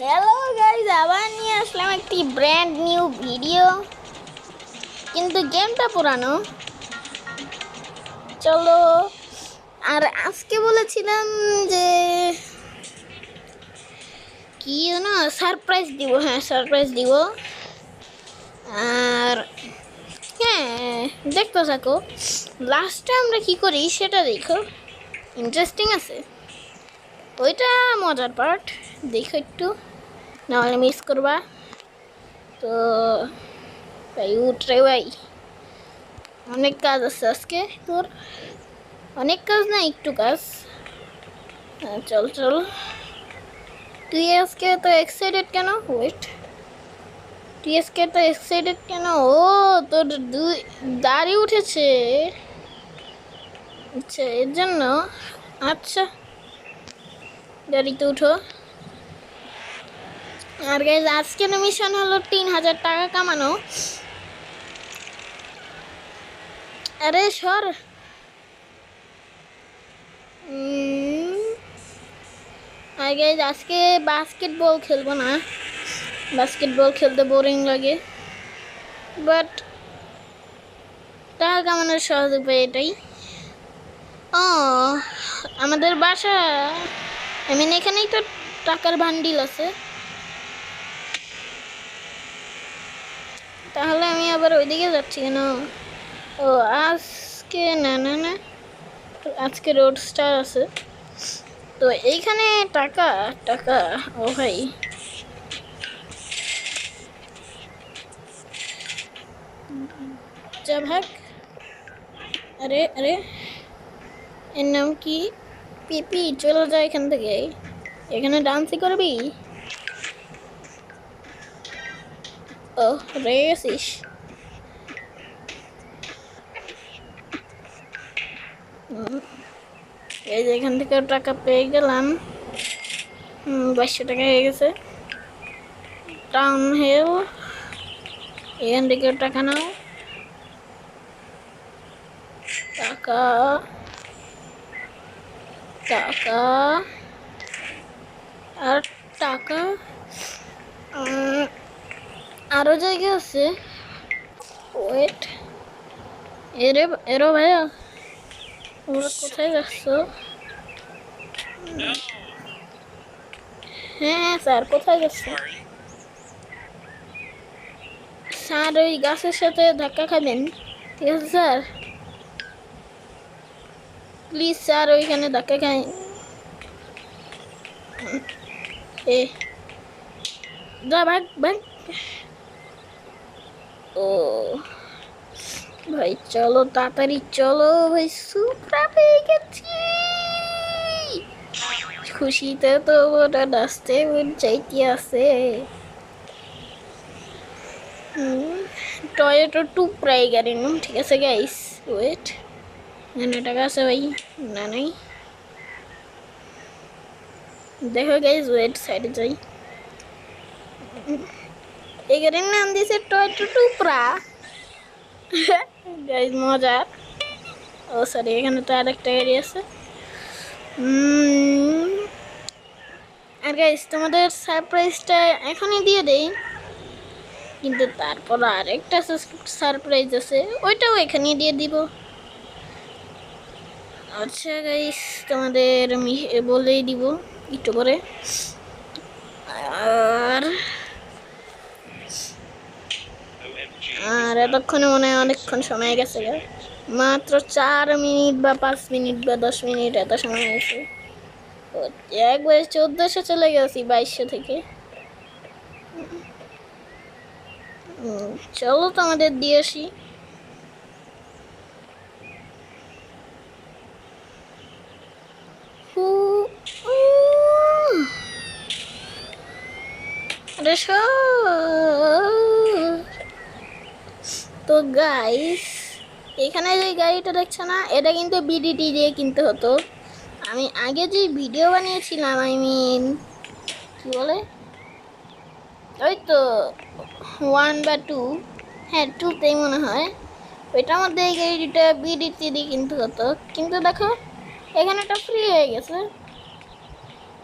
Hello guys, আবার নিয়ে আসলাম একটি ব্র্যান্ড নিউ ভিডিও, কিন্তু গেমটা পুরানো। চলো, আর আজকে বলেছিলাম যে কি না সারপ্রাইজ দিব। হ্যাঁ, সারপ্রাইজ দিব। আর হ্যাঁ, দেখতে থাকো, লাস্টে আমরা কি করি সেটা দেখো, ইন্টারেস্টিং আছে। ওইটা মজার পার্ট, দেখো একটু, নাহলে মিস করবা। তো ভাই উঠরে ভাই, অনেক কাজ আছে আজকে তোর। অনেক কাজ না, একটু কাজ। চল চল, তুই আজকে তো এক্সাইটেড কেন? ওয়েট, তুই আজকে তো এক্সাইটেড কেন? ও তোর দাড়ি উঠেছে, আচ্ছা এর জন্য। আচ্ছা, গাড়িতে উঠো। আর গাইজ, আজকের মিশন হলো 3000 টাকা কামানো। আরে সর। আর গাইজ, আজকে বাস্কেটবল খেলবো না, বাস্কেটবল খেলতে বোরিং লাগে। বাট টাকা কামানোর সহজ উপায় এটাই। ও আমাদের বাসা, এখানেই তো টাকার বান্ডিল আছে। তাহলে আমি আবার ওইদিকে যাচ্ছি কেন? ও আজকে না না না, আজকে রোড স্টার আছে, তো এইখানে টাকা টাকা। ও ভাই, যা ভাগ। আরে আরে, এর নাম কি? পিপি, চলে যায় এখান থেকে। এখানে ডান্সই করবি? ও রেসিস। এই যে এখান থেকে টাকা পেয়ে গেলাম। 2200 টাকা হয়ে গেছে। টাউন হিল, এখান থেকে টাকা নাও। টাকা টাকা আর টাকা। আরো জায়গা আছে। ওয়েট, এরো ভাইয়া, তোমরা কোথায় যাচ্ছ? হ্যাঁ স্যার, কোথায় যাচ্ছ? স্যার ওই গাছের সাথে ধাক্কা খাবেন, ঠিক আছে স্যার? প্লিজ স্যার, ওইখানে ধাক্কা খাই। এ যা, ভাগ ভাগ। ও ভাই চলো তাড়াতাড়ি চলো ভাই, সুপ্রা পেয়ে গেছি। খুশিতে তো ওটা নাচতে চাইতে আছে। টয়োটা টুপ্রাই গাড়ি নাম, ঠিক আছে গাইস। ওয়েট, এখানে টাকা আছে ভাই? না নাই। দেখো গাইস, ওয়েট, সাইডে যাই। এই গাড়ির নাম দিয়েছে টয়োটা টুপ্রা। গাইস মজা। ও সরি, এখানে তো আরেকটা গাড়ি আছে। আর গাইস, তোমাদের সারপ্রাইজটা এখনই দিয়ে দেই, কিন্তু তারপর আরেকটা সারপ্রাইজ আছে, ওইটাও এখানেই দিয়ে দিব। আচ্ছা গাইস, তোমাদের আমি বলেই দিব একটু পরে। আর আর এতক্ষণে মনে হয় অনেকক্ষণ সময় গেছে, মাত্র 4 মিনিট বা 5 মিনিট বা 10 মিনিট এত সময় গেছে। একবারে 1400 চলে গেছি 2200 থেকে। চলো তোমাদের দিয়ে আসি। তো গাইস, এখানে যে গাড়িটা দেখছো না, এটা কিন্তু বিডিটি দিয়ে কিনতে হতো। আমি আগে যে ভিডিও বানিয়েছিলাম, কি বলে, ওই তো 1 বা 2, হ্যাঁ 2তেই মনে হয়, ওইটার মধ্যে এই গাড়িটা বিডিটি দিয়ে কিনতে হতো। কিন্তু দেখো, এখানে এটা ফ্রি হয়ে গেছে।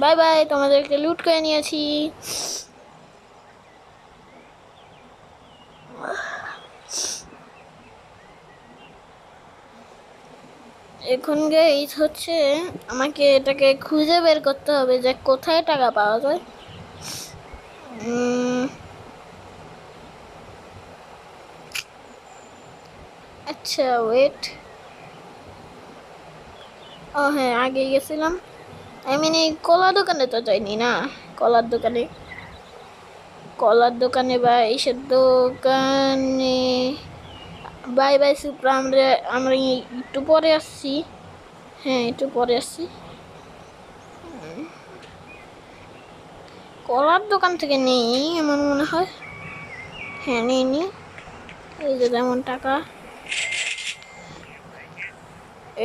বাই বাই, তোমাদেরকে লুট করে নিয়েছি। এখন গাইস হচ্ছে আমাকে এটাকে খুঁজে বের করতে হবে যে কোথায় টাকা পাওয়া যায়। আচ্ছা ওয়েট, ও হ্যাঁ আগে গেছিলাম। এই কলা দোকানে তো যাইনি না, কলার দোকানে বা এইসব দোকানে। বাই বাই সুপ্রা, আমরা একটু পরে আসছি। হ্যাঁ একটু পরে আসছি। কলার দোকান থেকে নেই আমার মনে হয়। হ্যাঁ নিইনি। এই যে যেমন টাকা,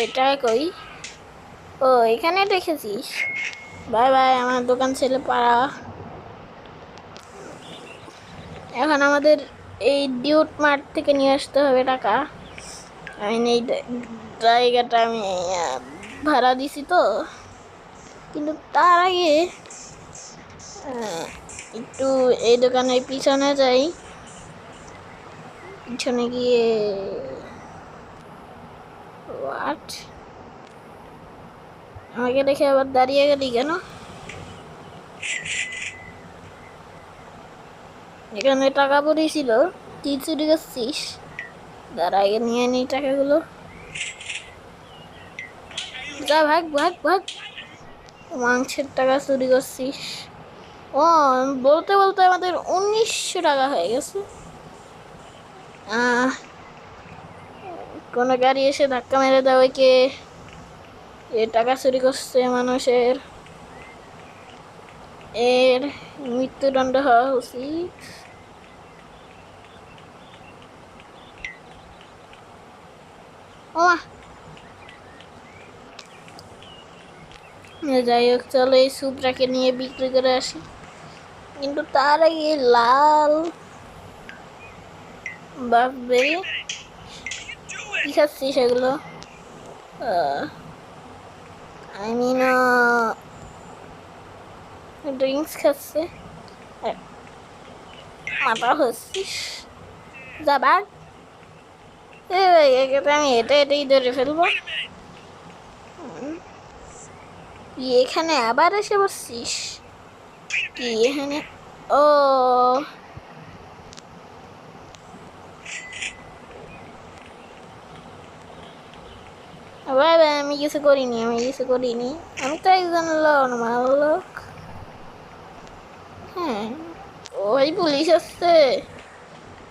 এটা কই? ও এখানে দেখেছিস। বাই বাই আমার দোকান ছেলে পাড়া। এখন আমাদের এই ডিউট মার্ট থেকে নিয়ে আসতে হবে টাকা। এই জায়গাটা আমি ভাড়া দিছি তো, কিন্তু তার আগে একটু এই দোকানের পিছনে যাই। পিছনে গিয়ে হোয়াট, আমাকে দেখে আবার দাঁড়িয়ে গেলি কেন? এখানে টাকা পড়েছিল, তুই চুরি করছিস। তার আগে নিয়ে নিই টাকাগুলো। যা ভাগ ভাগ ভাগ, মাংসের টাকা চুরি করছিস। ও বলতে বলতে আমাদের 1900 টাকা হয়ে গেছে। কোনো গাড়ি এসে ধাক্কা মেরে দেয় ওইকে, এ টাকা চুরি করছে মানুষের, এর মৃত্যুদণ্ড হওয়া উচিত। ও যাই হোক, চলো এই সুপটাকে নিয়ে বিক্রি করে আসি। কিন্তু তার আগে লাল বাপবেরি কি খাচ্ছি সেগুলো, আমি না ড্রিঙ্কস খাচ্ছে। মাথা হচ্ছিস যাবার, আমি এটাই ধরে ফেলবো। এখানে আবার এসে বসছিস কি এখানে? ও আমি কিছু করিনি, আমি তো একজন নর্মাল লোক। হ্যাঁ ওই পুলিশ আসছে,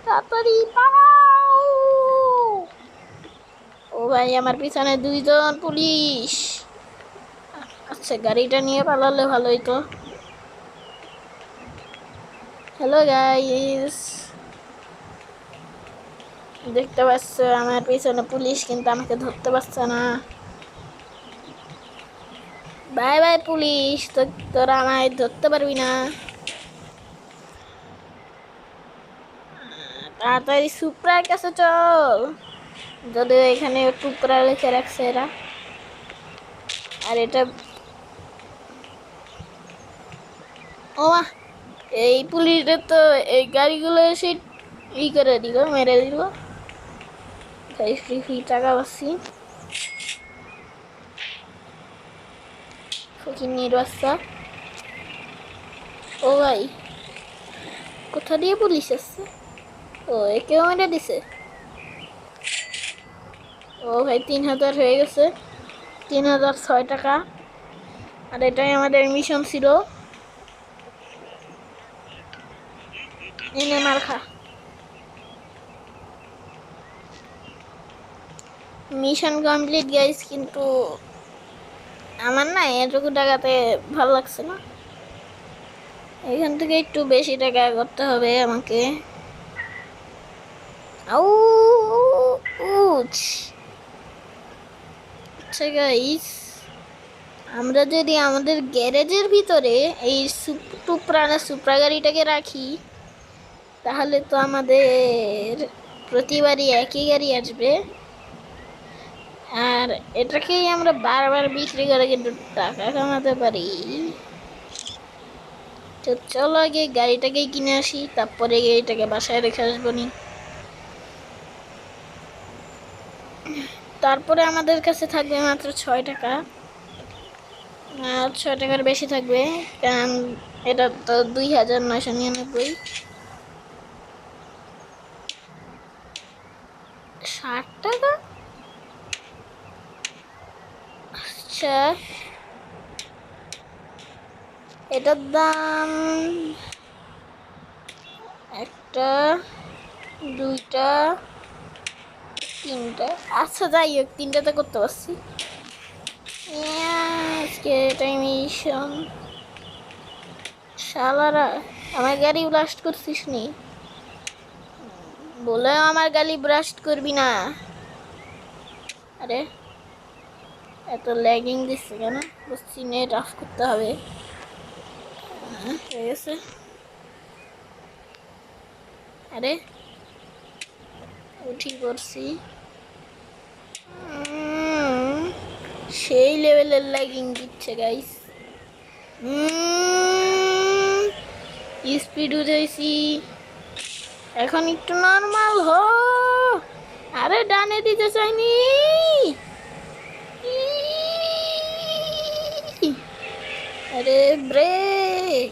তাড়াতাড়ি পালাও। ও ভাই আমার পিছনে 2জন পুলিশ। আচ্ছা গাড়িটা নিয়ে পালালে ভালোই তো। হ্যালো গাইস, দেখতে পাচ্ছ আমার পিছনে পুলিশ, কিন্তু আমাকে ধরতে পারছে না। বাই বাই পুলিশ, তোরা আমায় ধরতে পারবি না। তাড়াতাড়ি সুপ্রার কাছে চল, যদিও এখানে টুকরা লিখে রাখছে এরা। আর এটা ও এই পুলিশদের তো এই গাড়িগুলো এসে করে দিল, মেরে দিল। ফ্রি টাকা পাচ্ছি। ফকিন্নির বাচ্চা। ও ভাই কোথা দিয়ে পুলিশ আসছে? ও একেও মেরে দিছে। ও ভাই 3000 হয়ে গেছে, 3006 টাকা। আর এটাই আমাদের মিশন ছিল। এনে মার খা। মিশন কমপ্লিট গাইস, কিন্তু আমার না এটুকু টাকাতে ভালো লাগছে না। এখান থেকে একটু বেশি টাকা করতে হবে আমাকে। আচ্ছা গাইস, আমরা যদি আমাদের গ্যারেজের ভিতরে এই সুপ্রা গাড়িটাকে রাখি, তাহলে তো আমাদের প্রতিবারই একই গাড়ি আসবে। আর এটাকেই আমরা বারবার বিক্রি করে কিন্তু টাকা কামাতে পারি। তো চলো আগে গাড়িটাকে কিনে আসি, তারপরে এটাকে বাসায় রেখে আসবো নি। তারপরে আমাদের কাছে থাকবে মাত্র 6 টাকা, আর 6 টাকার বেশি থাকবে, কারণ এটা তো 2999। 60 টাকা? আচ্ছা, এটার দাম একটা, দুইটা, তিনটা। আচ্ছা যাই হোক, তিনটাতে করতে পারছি। আজকে টাইম মিশন শালারা, আমার গাড়ি ব্লাস্ট করছিস নি? বলে আমার গাড়ি ব্লাস্ট করবি না। আরে এত ল্যাগিং দিচ্ছে কেন? বুঝছি নেট অফ করতে হবে। হয়ে গেছে। আরে উঠি পড়ছি, সেই লেভেলের ল্যাগিং দিচ্ছে গাইস। স্পিড উঠেছি, এখন একটু নর্মাল হ। আরে ডানে দিতে চাইনি। আরে ব্রেক।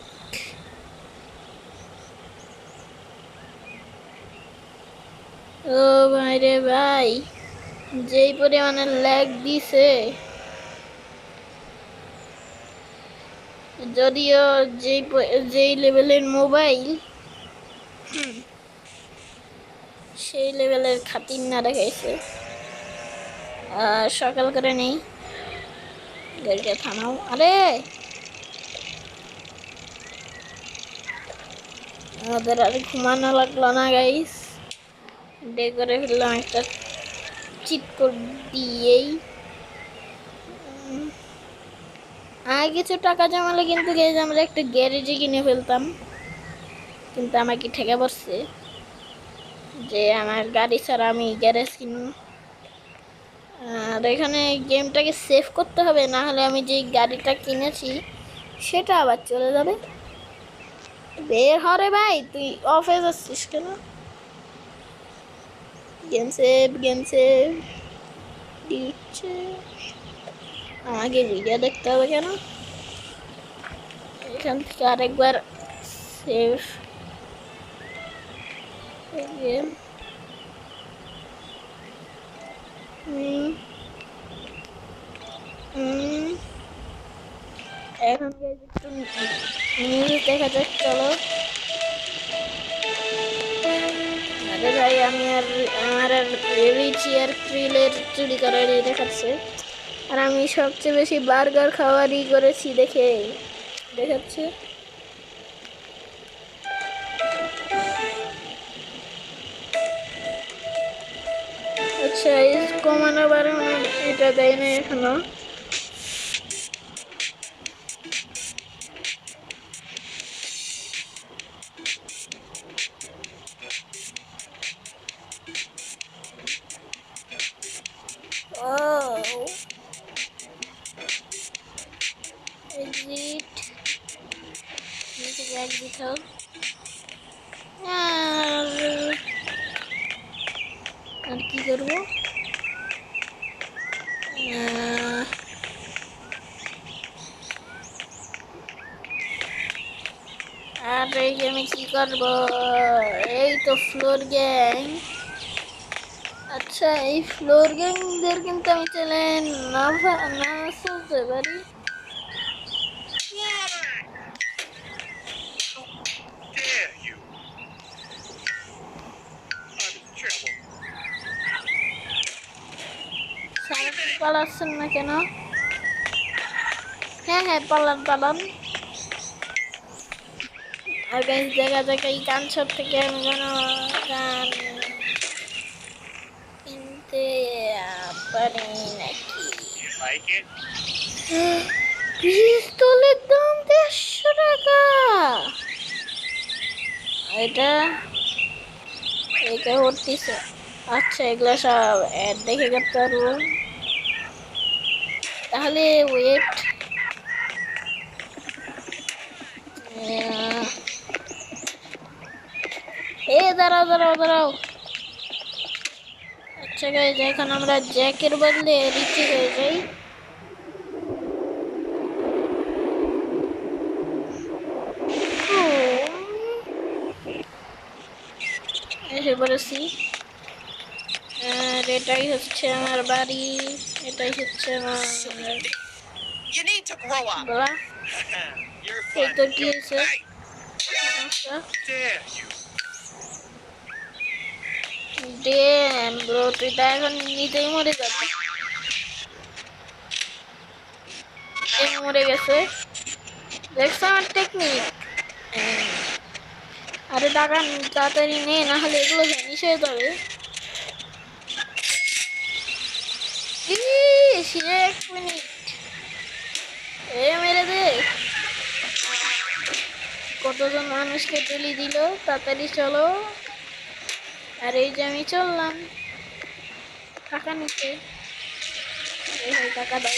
ও ভাই রে ভাই, যেই পরিমাণে ল্যাগ দিছে, যদিও যেই লেভেলের মোবাইল সেই লেভেলের খাতির না দেখাইছে। সকাল করে নেই, গাড়িটা থামাও। আরে আমাদের আর ঘুমানো লাগলো না গাইস, ডে করে ফেললাম একটা চিট কোড দিয়েই। আগে কিছু টাকা জমালে কিন্তু আমরা একটা গ্যারেজে কিনে ফেলতাম, কিন্তু আমাকে ঠেকে পড়ছে যে আমার গাড়ি ছাড়া আমি গ্যারেজ কিনব। আর এখানে গেমটাকে সেভ করতে হবে, না হলে আমি যে গাড়িটা কিনেছি সেটা আবার চলে যাবে। বের হরে ভাই, তুই অফে যাচ্ছিস কেন? গেম সেভ দিচ্ছে। আমাকে ভিডিও দেখতে হবে কেন? এখান থেকে আরেকবার সেভ গেম। এখন একটু নিউজ দেখা যাক, চলো। আরে ভাই, আমার আর রিচি আর ক্রিলের চুরি করারই দেখাচ্ছে, আর আমি সবচেয়ে বেশি বার্গার খাওয়ারই করেছি দেখে দেখাচ্ছে। আচ্ছা, এই কমানো বাড়ানো এটা দেয় না এখনো। এক্সিট, এক্সিট হোক। আর কি করবো? আর এই আমি কি করবো? এই তো ফ্লোর গ্যাং। আচ্ছা, এই ফ্লোর গ্যাংদের কিন্তু আমি চলে না চলতে পারি। পালাচ্ছেন না কেন? হ্যাঁ হ্যাঁ, পালান পালান। আর গাইস, দেখা যাক এই কানসর থেকে আমি কোনো গান কিনতে পারি নাকি। পিস্তলের দাম 150 টাকা। এটা উঠতেছে। আচ্ছা, এগুলো সব অ্যাড দেখে করতে পারবো, তাহলে ওয়েট। দাঁড়াও দাঁড়াও দাঁড়াও। আচ্ছা গাইজ, এখন আমরা জ্যাকের বদলে রিচি হয়ে যাই। এসে পড়েছি। আর এটাই হচ্ছে আমার বাড়ি, এটাই হচ্ছে আমার গলা। এই তো কি হয়েছে? ড্যাম ব্রো, তুই তো এখন নিজেই মরে যাবি। মরে গেছে, দেখছো আমার টেকনিক? আরে টাকা তাড়াতাড়ি নে, না হলে এগুলো ভ্যানিশ হয়ে যাবে। এক মিনিট, মেরে দে। কতজন মানুষকে তুলি দিল, তাড়াতাড়ি চলো। আর এই যে আমি চললাম টাকা নিতে। এই ভাই টাকা দাও।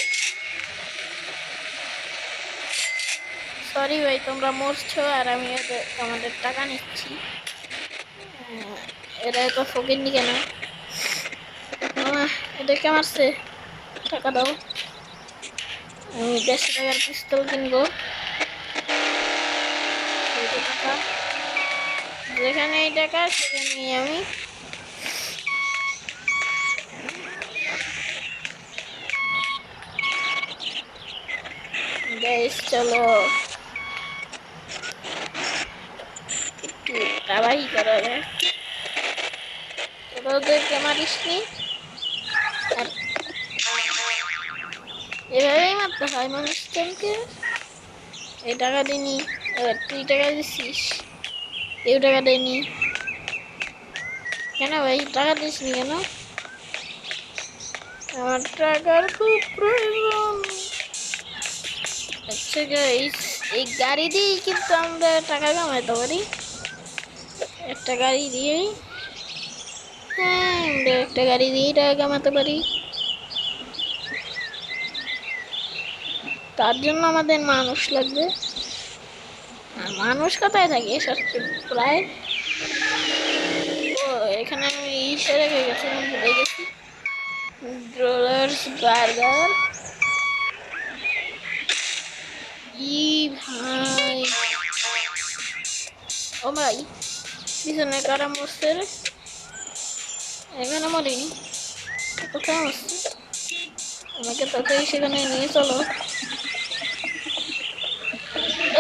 সরি ভাই, তোমরা মরছো আর আমি তোমাদের টাকা নিচ্ছি। এরা তো ফকিরনি কেন? এদেরকে মারছে, টাকা দাও। আমি 150 টাকার পিস্তল কিনবো। টাকা যেখানে এই টাকা সেখানে আমি গাইস চলো একটু তাড়াতাড়ি করা যায়। তোরা ওদেরকে মারিস নি, এভাবেই মারতে হয় মানুষজনকে। এই টাকা দিনি, এবার তুই টাকা দিছিস, কেউ টাকা দেয়নি কেন ভাই? টাকা দিস নি কেন? আমার টাকার খুব প্রয়োজন। আচ্ছা গাইস, এই গাড়ি দিয়েই কিন্তু আমরা টাকা কামাইতে পারি। একটা গাড়ি দিয়েই, হ্যাঁ আমরা একটা গাড়ি দিয়েই টাকা কামাতে পারি। তার জন্য আমাদের মানুষ লাগবে। আর মানুষ কোথায় থাকে প্রায়? ও এখানে আমি ইসে রেখে গেছিলাম, ভুলে গেছি। ড্রোলার্স বার্গার। ই ভাই, ও ভাই পিছনে কারা মরছে রে? এখানে মরিনি, কোথায় মরছে? আমাকে তাড়াতাড়ি সেখানে নিয়ে চলো।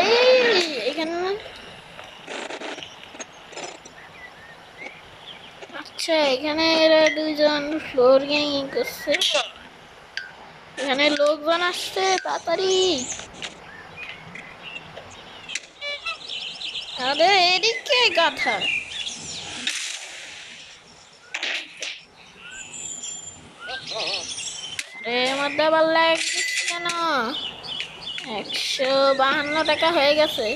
এই এখানে না। আচ্ছা এখানে এরা দুইজন ফ্লোর গ্যাং করছে। এখানে লোকজন আসছে, তাড়াতাড়ি। আরে এদিকে গাধা। আরে আমার দাবার লাগছে কেন? 152 টাকা হয়ে গেছে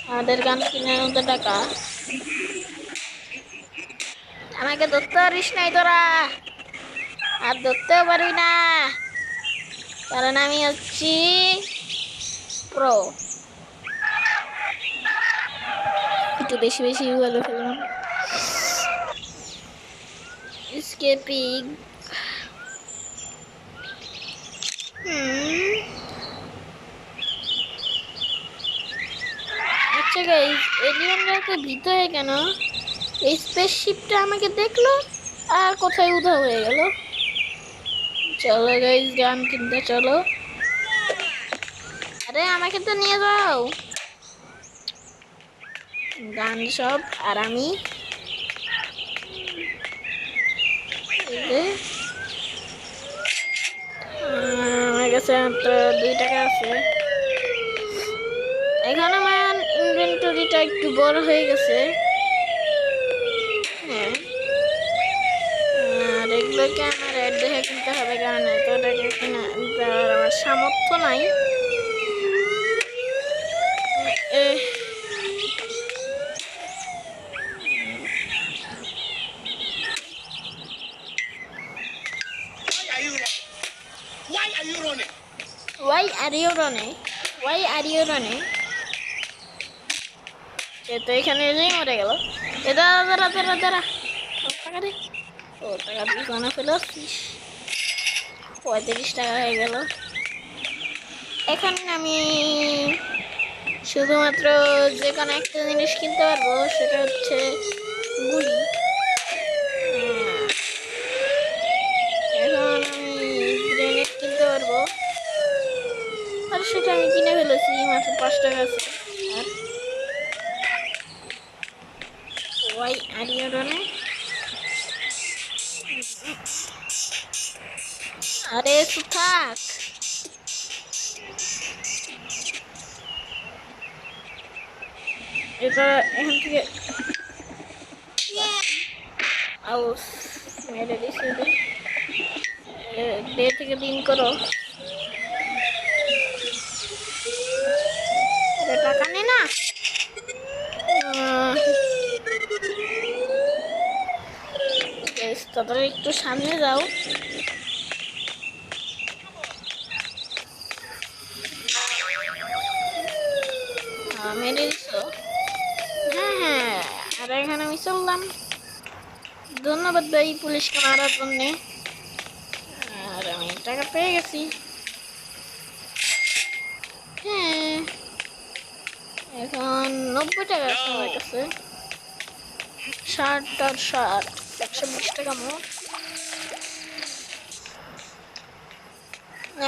আমাদের গান কেনার মতো টাকা। আমাকে ধরতে পারিস নাই তোরা, আর ধরতেও পারবি না, কারণ আমি হচ্ছি প্রো। একটু বেশি বেশি বলে ফেললাম। স্কেপিং। আচ্ছা গাইস, এলিয়েনরা তো ভিতরে কেন? এই স্পেসশিপটা আমাকে দেখলো আর কোথায় উধাও হয়ে গেল। চলো গাইস গান কিনতে চলো। আরে আমাকে তো নিয়ে যাও গান সব। আর আমি আমার কাছে তো 2 টাকা আছে। এখানে আমার ইনভেন্টরিটা একটু বড় হয়ে গেছে। হ্যাঁ, আর এগুলোকে আমার রেট দেখে কিনতে হবে, কারণ এতটাকে কিনা আমার সামর্থ্য নাই। Why are you running? Why are you running? সে তো এখানে এসেই মরে গেল। এ দাঁড়া দাঁড়া দাঁড়া দাঁড়া, টাকা দে। ও টাকা পিছনে ফেলে আসছিস, 35 টাকা হয়ে গেল। এখন আমি শুধুমাত্র যে কোনো একটা জিনিস কিনতে পারবো, সেটা হচ্ছে গুলি। এখন আমি গ্রেনেড কিনতে পারবো, আর সেটা আমি কিনে ফেলেছি, মাত্র 5 টাকা আছে। আর ওয়াই আর ইউ রানে, আরে থাক। এটা এখান থেকে আউস মেরে দিছে। ডে থেকে দিন করো, টাকা নেই না। তাড়াতাড়ি একটু সামনে যাও। মেরে দিছো। হ্যাঁ হ্যাঁ, আর এখানে আমি চললাম। ধন্যবাদ ভাই পুলিশকে মারার জন্যে। আর আমি টাকা পেয়ে গেছি। হ্যাঁ, এখন 90 টাকা আছে আমার কাছে। 60 আর 60, 120 টাকা মোট।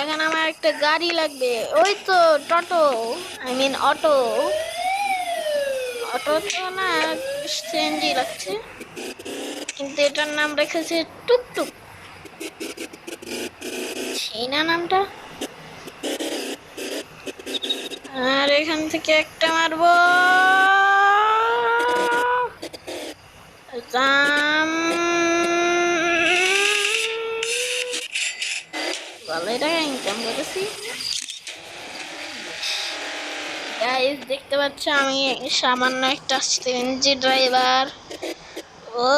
এখন আমার একটা গাড়ি লাগবে, ওই তো টোটো, আই মিন অটো। অটো তো না, সিএনজি লাগছে, কিন্তু এটার নাম রেখেছে টুকটুক। সেই না নামটা। আর এখান থেকে একটা মারবো। ভালোই টাকা ইনকাম করেছি। গাইস দেখতে পাচ্ছ আমি সামান্য একটা সিএনজি ড্রাইভার। ও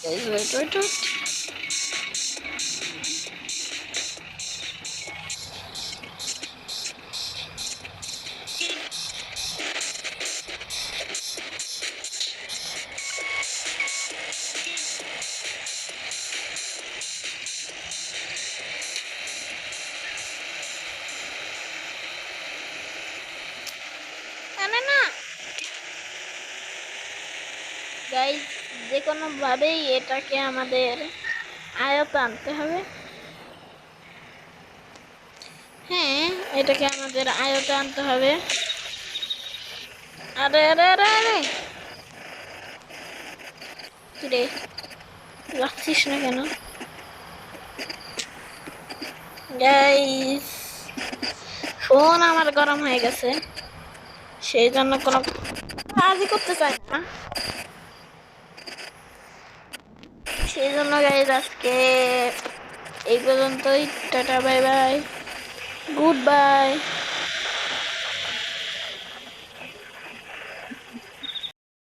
গাইস ওয়েট ওয়েট ওয়েট, না গাইস, যে কোনো ভাবেই এটাকে আমাদের আয়ত্তে আনতে হবে। হ্যাঁ, এটাকে আমাদের আয়ত্তে আনতে হবে। আরে আরে আরে আরে, কিরে রাখছিস না কেন? গাইস ফোন আমার গরম হয়ে গেছে, সেই জন্য কোনো কাজই করতে চাই না। সেই জন্য গাইস আজকে এই পর্যন্তই। Tata bye bye, good bye.